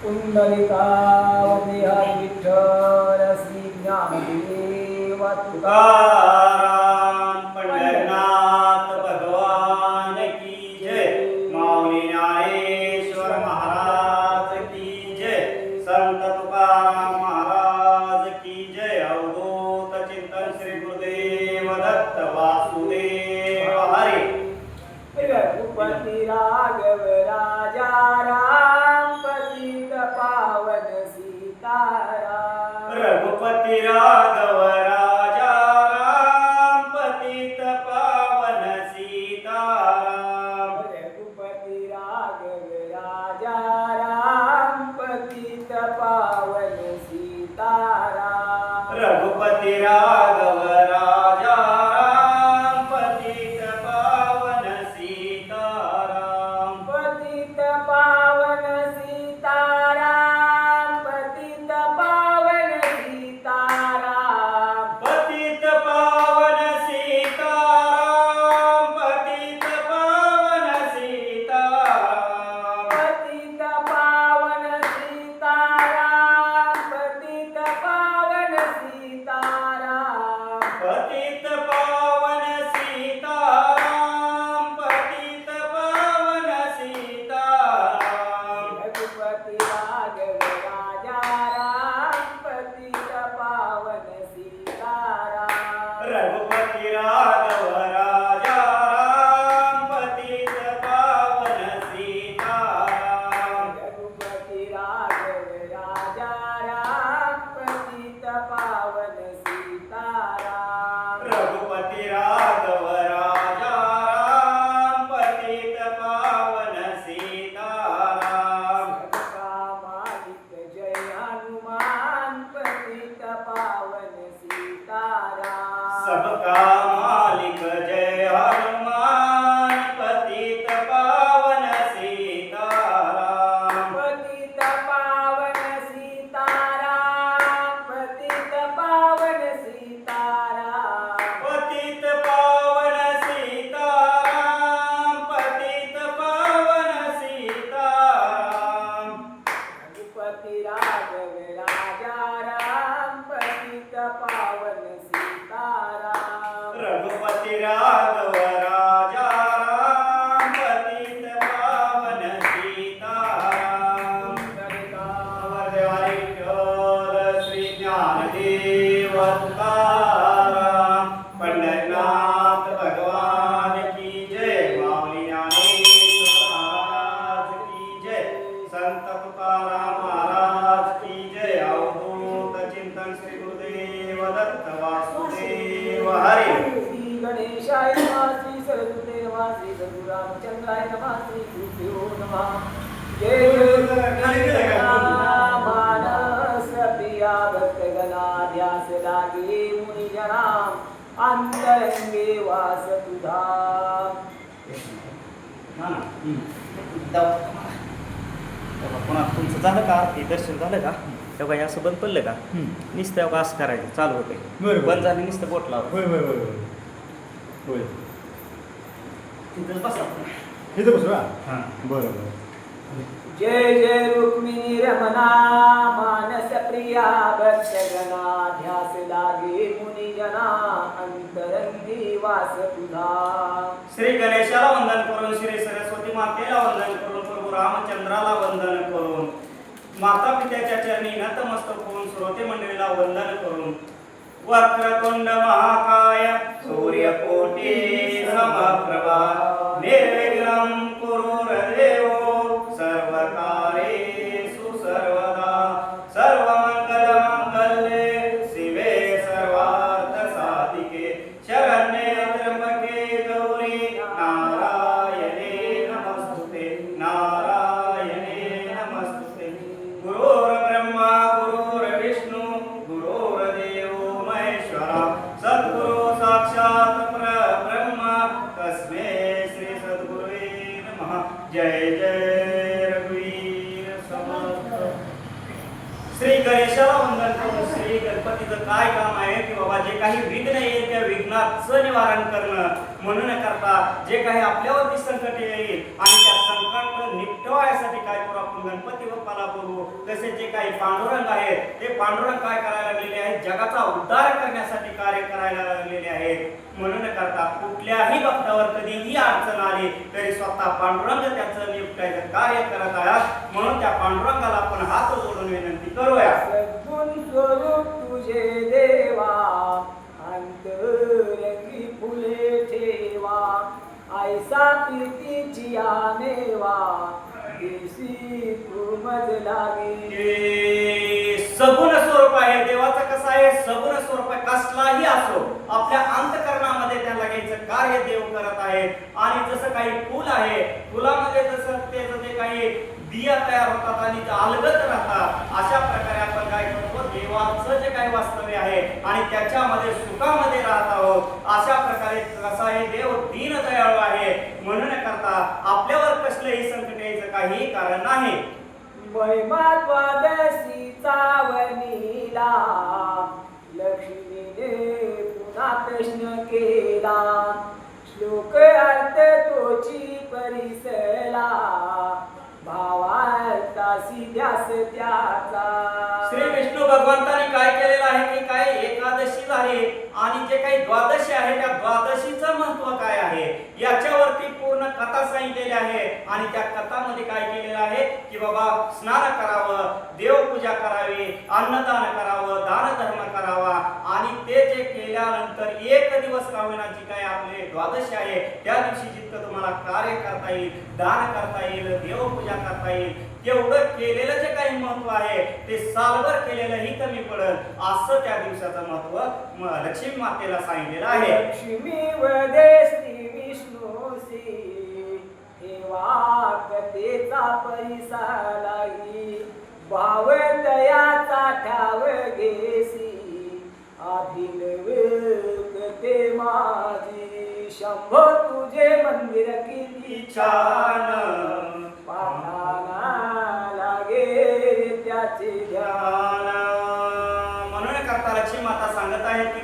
पुंडलिकावती हरी विठ्ठल श्री ज्ञानदेव तुकाराम पंढरनाथ भगवान की जय। माऊली ज्ञानेश्वर महाराज की जय। संत तुकाराम महाराज की जय। अवधूत चिंतन श्री गुरुदेव दत्त वासुदेव हरी। रघुपति राघव राजा राम पतित पावन सीताराम। रघुपति राघव राजा राम पतित पावन सीताराम। रघुपति राघव राजा राम पतित पावन सीताराम। रघुपति राघव राजा राम पतित पावन सीताराम। पतित पावन सीताराम। पतित पावन सीताराम। पतित पावन सीताराम। पतित पावन सीताराम। पतित पावन सीताराम। पतित पावन सीताराम। पतित पावन सीताराम। पतित पावन सीताराम। रघुपति राघव राजा राम पतित पावन सीताराम। रघुपति राघव राजा राम पतित पावन सीताराम। रघुपति राघव राजा राम पतित पावन सीताराम। रघुपति राघव राजा राम पतित पावन सीताराम। सबका मालिक जय हनुमान पतित पावन सीताराम। सबका मालिक जय हनुमान पतित पावन सीताराम। पतित पावन सीताराम। पतित पावन सीताराम। पतित पावन सीताराम। पतित पावन सीताराम। रघुपति राघव राजा राम पतित पावन सीताराम। रघुपति राघव राजा राम पतित पावन सीताराम। देवारी विठ्ठल श्री ज्ञानदेव तुकाराम पंढरनाथ भगवान की जय। माऊली ज्ञानेश्वर महाराज की जय। संत तुकाराम महाराज की जय। अवधूत चिंतन श्री गुरुदेव दत्त वासुदेव हरी। श्री गणेशाय नमः। श्री सरस्वती नमः। श्री सद्गुरुरामचंद्राय नमः। श्री गुरुभ्यो नमः। जय जय मानस प्रिया भक्तगणा ध्यास लागे मुनिजना अंतरंगे वास तुधा। पुन्हा तुमचं झालं का आरती दर्शन झालं का तेव्हा हे असं बंद पडलं का नुसतं तेव्हा असं करायचं चालू होते बरं. बंद झालं नुसतं बोट लावा होय होय होय होय होय तिथं बसा इथं बसू का हां बरं बरं जय जय रुक्मिणी रमणा मानस प्रिया भक्तगणा ध्यास लागे मुनिजना अंतरंगी वास तुधा। श्री गणेशाला वंदन करून श्री सरस्वती मातेला वंदन करून प्रभू रामचंद्राला वंदन करून माता पित्याच्या चरणी नतमस्तक होऊन श्रोते मंडळीला वंदन करून वक्रतुंड महाकाय सूर्यकोटी समप्रभा निर्विघ्नं कुरु देवो सर्वकार्येषु सर्वदा सर्वमङ्गलमाङ्गल्ये शिवे सर्वार्थसाधिके शरण्ये त्र्यम्बके गौरी नारायणे नमस्तुते नारायणे नमस्तुते। गुरुर्ब्रह्मा गुरुर्विष्णु गुरुर्देवो महेश्वरा सद्गुरु साक्षात् परब्रह्म तस्मै श्री सद्गुरुवे नमः। जय जय रघुवीर समर्थ। श्री गणेशाला वंदन करून श्री गणपतीचं काय काम आहे की बाबा जे काही विघ्न येईल त्या विघ्नाचं निवारण करणं म्हणून करता जे काही आपल्यावरती संकट येईल आणि त्या संकट निपटवायसाठी काय करू आपण गणपती बाप्पाला बोलवू जे काही पांडुरंग आहेत ते पांडुरंग काय करायला लागलेले आहेत, जगाचा उद्धार करण्यासाठी कार्य करायला लागलेले आहेत. म्हणून करता कुठल्याही भक्तावर कधीही अडचण आली तरी स्वतः पांडुरंग त्याचं निपटायचं कार्य करत आहेत. म्हणून त्या पांडुरंगाला आपण हात जोडून विनंती करूया. सद्गुण स्वरूप तुझे देवा, अंतरंगी फुले ठेवा, ऐसा प्रीतीची आमेवा, देशी तू मज लागे. सगुण स्वरूप आहे देवाचं. कसं आहे सगुण स्वरूप आहे, कसलाही असो आपल्या अंतःकरणामध्ये त्याला घ्यायचं कार्य देव करत आहे. आणि जसं काही फूल आहे, फुलामध्ये जसं त्याचं जे काही बिया तयार होतात आणि ते अलगद राहतात, अशा प्रकारे आपण काय करतो, देवाचं जे काही वास्तव्य आहे आणि त्याच्यामध्ये सुखामध्ये राहत आहोत. अशा प्रकारे कसा आहे देव दीनदयाळू आहे. म्हणून करता आपल्यावर कसलेही संकट यायचं काही कारण नाही. महिमा द्वादशी चावणीला, लक्ष्मीने पुन्हा प्रश्न केला, श्लोक अर्थ तोची परिसला, भावार्थासी ध्यास त्याचा. श्री विष्णू भगवंताने काय केलेलं आहे की काय एकादशी झाली आणि जे काही द्वादशी आहे त्या द्वादशीचं महत्व काय आहे याच्यावरती पूर्ण कथा सांगितलेली आहे. आणि त्या कथामध्ये काय केलेलं आहे की बाबा स्नान करावं, देवपूजा करावी, अन्नदान करावं, दान धर्म करावा. आणि ते जे केल्यानंतर एक दिवस का होईना जी काय आपले द्वादशी आहे त्या दिवशी जितकं तुम्हाला कार्य करता येईल, दान करता येईल, देवपूजा करता येईल, तेवढं केलेलं जे काही महत्व आहे ते सालभर केलेलंही कमी पडल, असं त्या दिवसाचं महत्व लक्ष्मी मातेला सांगितलेलं आहे. लक्ष्मी वदे श्री विष्णूसी, हे वाकतेचा परिसालाई, भाव दयाचा ठाव घेसी, अभिनवकते माझी, शंभो तुझे मंदिर किती छान, पाठाना लागे त्याचे ध्यान. म्हणून करता लक्ष्मी माता सांगत आहे की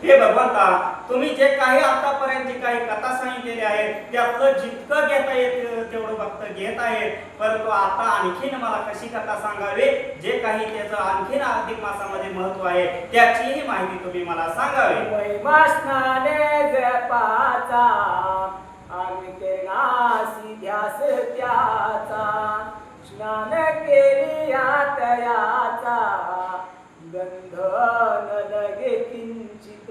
हे भगवंता, तुम्ही जे काही आतापर्यंत जी काही कथा सांगितलेली आहे त्यातलं जितकं घेता येत तेवढं फक्त घेत आहे. परंतु आता आणखीन मला कशी कथा सांगावी, जे काही त्याचं आणखीन अधिक मासामध्ये महत्व आहे त्याचीही माहिती तुम्ही मला सांगावी. महिमा स्नान जपाचा, अंतरंगासी ध्यास त्याचा, स्नान केली आतयाचा, बंधन लगे किंचित.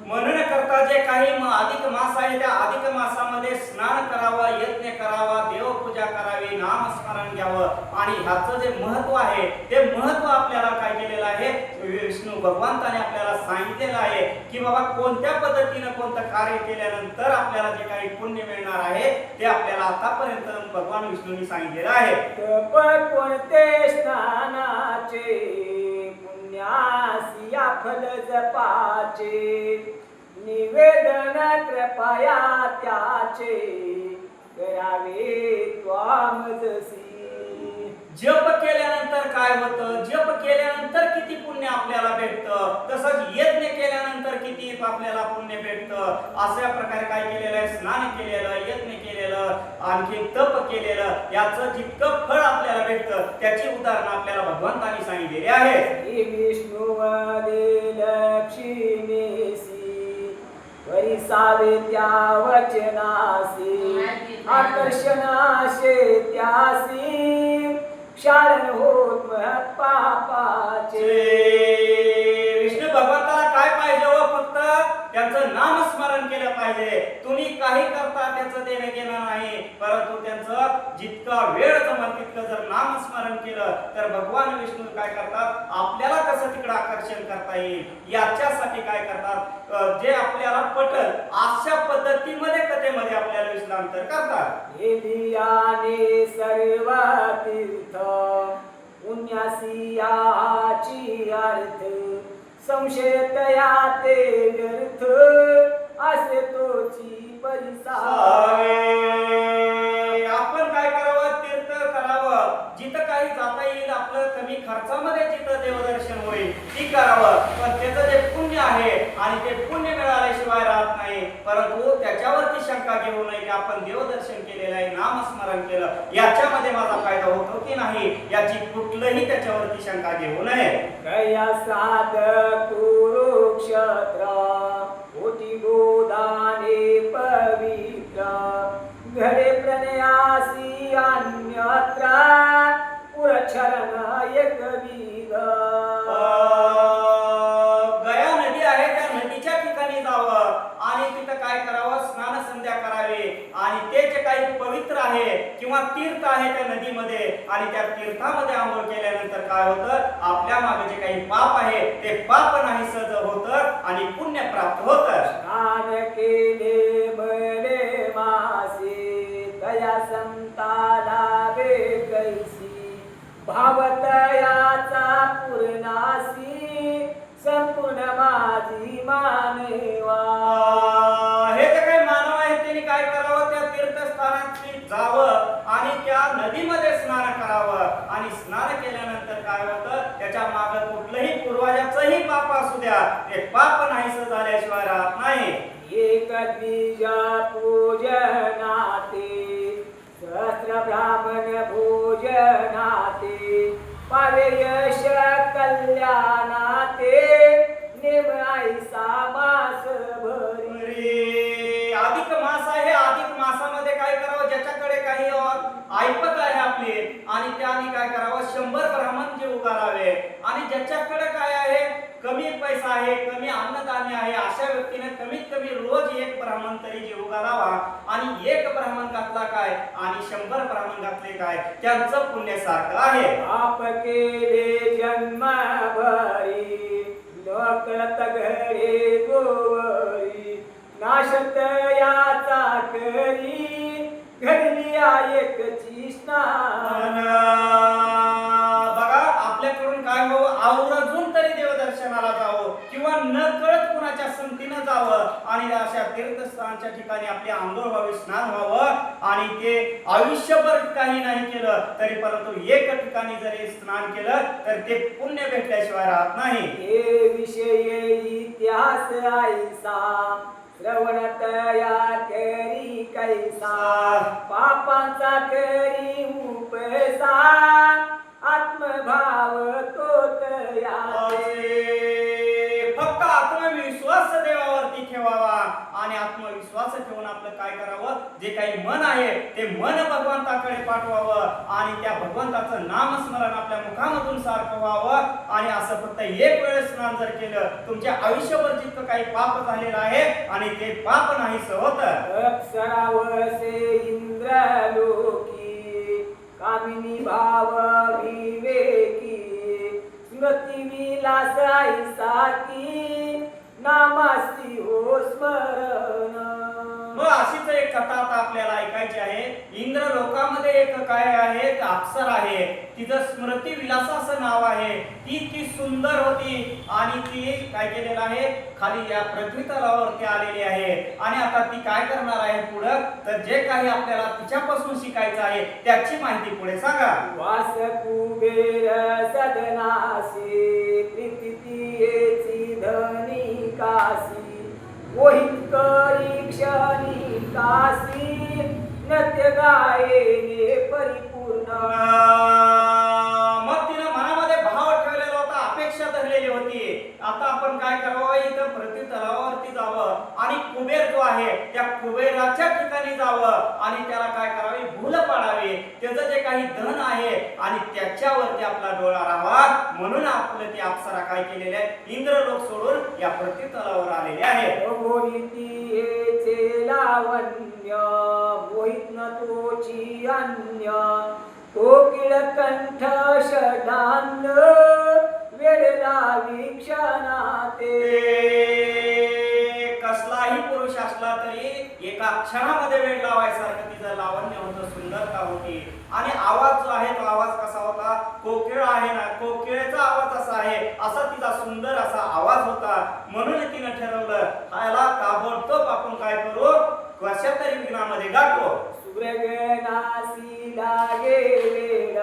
म्हणून करता जे काही अधिक मास आहे त्या अधिक मासामध्ये स्नान करावं, यज्ञ करावा, देवपूजा करावी, नामस्मरण घ्यावं. आणि ह्याचं जे महत्व आहे ते महत्व आपल्याला काय केलेलं आहे, विष्णू भगवंताने आपल्याला सांगितलेलं आहे की बाबा कोणत्या पद्धतीनं कोणतं कार्य केल्यानंतर आपल्याला जे काही पुण्य मिळणार आहे ते आपल्याला आतापर्यंत भगवान विष्णूंनी सांगितलेलं आहे. तप कोणते स्नानाचे, पुण्यासिया फल जपाचे, निवेदन कृपया त्याचे, करावे त्वामजसी. जप केल्यानंतर काय होतं, जप केल्यानंतर किती पुण्य आपल्याला भेटतं, तसंच यज्ञ केल्यानंतर किती आपल्याला पुण्य भेटतं. अशा प्रकारे काय केलेलं आहे, स्नान केलेलं, यज्ञ केलेलं, आणखी तप केलेलं, याचं जितकं फळ आपल्याला भेटतं त्याची उदाहरणं आपल्याला भगवंतांनी सांगितलेली आहेत. विष्णू वदे लक्ष्मीसी, परिसावे त्या वचनासी, आकर्षणाशे त्यासी, क्षारण होत महत पापाचे. विष्णू भगवंताला काय पाहिजे हो, फक्त त्यांचं नामस्मरण केलं पाहिजे. तुम्ही काही करता त्याचं देणं घेणं नाही, परंतु त्यांचं जितका वेळ जमल तितकं जर नामस्मरण केलं तर भगवान विष्णू काय करतात, आपल्याला कसं तिकडं आकर्षण करता येईल याच्यासाठी काय करतात, जे आपल्याला पटल अशा पद्धतीमध्ये कथेमध्ये आपल्याला विश्रांतर करतात. एलियाने सर्व तीर्थ, पुण्यासी याची अर्थ, संशयतया ते व्यर्थ, असे तोची परिसावे. आपण काय करावं, तीर्थ करावं, जिथं काही जाता येईल आपलं कमी खर्चामध्ये जिथं देवदर्शन होईल ती करावं. पण त्याचं जे पुण्य आहे आणि ते पुण्य मिळाल्याशिवाय राहत नाही. परंतु त्याच्यावरती शंका घेऊ नये की आपण देवदर्शन केलेलं आहे, नामस्मरण केलं, याच्यामध्ये माझा फायदा होतो की नाही याची कुठलंही त्याच्यावरती शंका घेऊ नये. गया साध कुरुक्षेत्र कोटी गोदाने पवित्र घडे प्रणयासी अन्यत्र पुरचरण एकविध. गया नदी आहे त्या नदीच्या ठिकाणी जावं आणि तिथं काय करावं, स्नान संध्या करावे आणि ते जे काही पवित्र आहे किंवा तीर्थ आहे त्या नदीमध्ये आणि त्या तीर्थामध्ये आंघोळ केल्यानंतर काय होतं, आपल्या मागे जे काही पाप आहे ते पाप नाहीसं होतं आणि पुण्य प्राप्त होतं. स्नान केले मले मासे तया संताला कैसी भावतयाचा पूर्णासी संपूर्ण माझी मानवा. हे जे काही मानव आहे त्यांनी काय करावं, त्या तीर्थस्थानाची जावं आणि त्या नदीमध्ये स्नान करावं आणि स्नान केल्यानंतर काय होतं, त्याच्या मागे कुठलंही पूर्वजाचंही पाप असू द्या ते पाप नाहीसं झाल्याशिवाय राहत नाही. एक द्विज पूजनाते सहस्र ब्राह्मण भोजनाते पावे यश कल्याणाते नेम ऐसा मास भरी. अधिक मास आहे, अधिक मासामध्ये काय करावं, ज्याच्याकडे काही ऐपत आहे आपली आणि त्याने काय करावं, 100 ब्राह्मण जेवू घालावे आणि ज्याच्याकडे काय आहे, कमी पैसा आहे, कमी अन्नधान्य आहे, अशा व्यक्तीने कमीत कमी रोज 1 ब्राह्मण तरी जेवू घालावा आणि 1 ब्राह्मण घातला काय आणि 100 ब्राह्मण घातले काय, त्यांचं पुण्य सारखं आहे. पाप केले जन्म भरी लोकलत घडे गोवरी नाशत याचा करी घडली एकची स्नान. बघा आपल्याकडून काय हो, आवर्जून तरी देवदर्शनाला जावं किंवा न कळत कुणाच्या संगतीनं जावं आणि अशा तीर्थस्थानच्या ठिकाणी आपली आंघोळ व्हावी, स्नान व्हावं आणि ते आयुष्यभर काही नाही केलं तरी परंतु एक ठिकाणी जरी स्नान केलं तर ते पुण्य भेटल्याशिवाय राहत नाही. हे विषय इतिहास ऐसा श्रवणतया करी कैसा पापांचा करी उपसा आत्मभाव तो तयाचे. फक्त आत्मविश्वास देवावरती ठेवावा आणि आत्मविश्वास ठेवून आपलं काय करावं, जे काही मन आहे ते मन भगवंताकडे पाठवावं आणि त्या भगवंताचं नामस्मरण आपल्या मुखामधून सारखं व्हावं आणि असं फक्त एक वेळेस स्नान जर केलं तुमच्या आयुष्यभर जितकं काही पाप झालेलं आहे आणि ते पाप नाहीसं होतं. अप्सरावसे इंद्रलोकी कामिनी भाव विवेकी स्मृती विलास ऐसा की नामासी हो स्मरण. मग अशीच एक कथा आता आपल्याला ऐकायची आहे. इंद्र लोकामध्ये एक काय आहे, अप्सर आहे, तिचं स्मृती विलास असं नाव आहे. ती सुंदर होती आणि ती काय केलेलं आहे, खाली या पृथ्वी तलावरती आलेली आहे आणि आता ती काय करणार आहे पुढं, तर जे काही आपल्याला तिच्यापासून शिकायचं आहे त्याची माहिती पुढे सांगा. वास कुबेर सदनासी प्रीतीची धनी कासी मोहित करी क्षणी कासी नृत्य गायने परिपूर्ण. मग तिनं मनामध्ये भाव ठेवलेला होता, अपेक्षा धरलेली होती. आता आपण काय करावं, इथं पृथ्वी तलावावरती जावं आणि कुबेर जो आहे त्या कुबेराच्या ठिकाणी जावं आणि त्याला काय करावे, भूल पाडावे, त्याचं जे काही धन आहे आणि त्याच्यावरती आपला डोळा राहावा. म्हणून आपलं ती अप्सरा काय केलेले आहे, इंद्रलोक सोडून या पृथ्वी तलावावर आलेले आहे. मोहितीचे लावण्य मोहित न तोची अन्य कोकिळ कंठ षडांग वेळेला वीक्षणाते. कसलाही पुरुष असला तरी एका क्षणामध्ये वेळ लावायसारखं तिचं लावण्य होतं, सुंदरता होती आणि आवाज जो आहे तो आवाज कसा होता, कोकिळ आहे ना, कोकिळेचा आवाज असा आहे, असा तिचा सुंदर असा आवाज होता. म्हणून तिनं ठरवलं ह्याला ताबडतोब आपण काय करू, कशा तरी विघ्नामध्ये गाठो. सूर्यगणासी लागे वेळ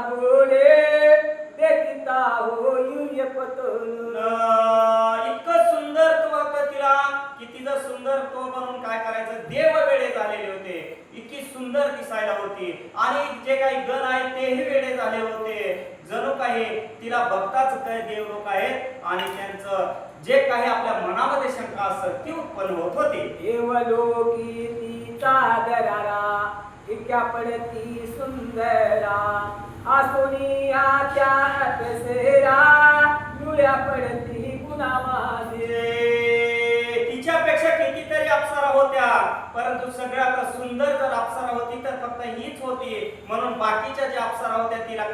गोडे देखता होईल पतन इतकं सुंदर तो होतं तिला की तिचं सुंदर तो म्हणून काय करायचं देव वेडे झालेले होते. इतकी सुंदर दिसायला होती आणि जे काही गण आहेत तेही वेडे झाले होते. जणू काही तिला बघताच काय देव लोक आहेत आणि त्यांचं जे काही आपल्या मनामध्ये शंका असत ती उत्पन्न होत होती. देवलोकी तिचा दरारा इतक्या पडती सुंदरा आसोनिया त्या अप्सरा डोळ्या पडती गुणावासे. तिच्यापेक्षा कितीतरी अप्सरा होत्या परंतु सगळ्यात सुंदर जर अप्सरा होती तर फक्त हीच होती. म्हणून बाकीच्या ज्या अप्सरा होत्या तिला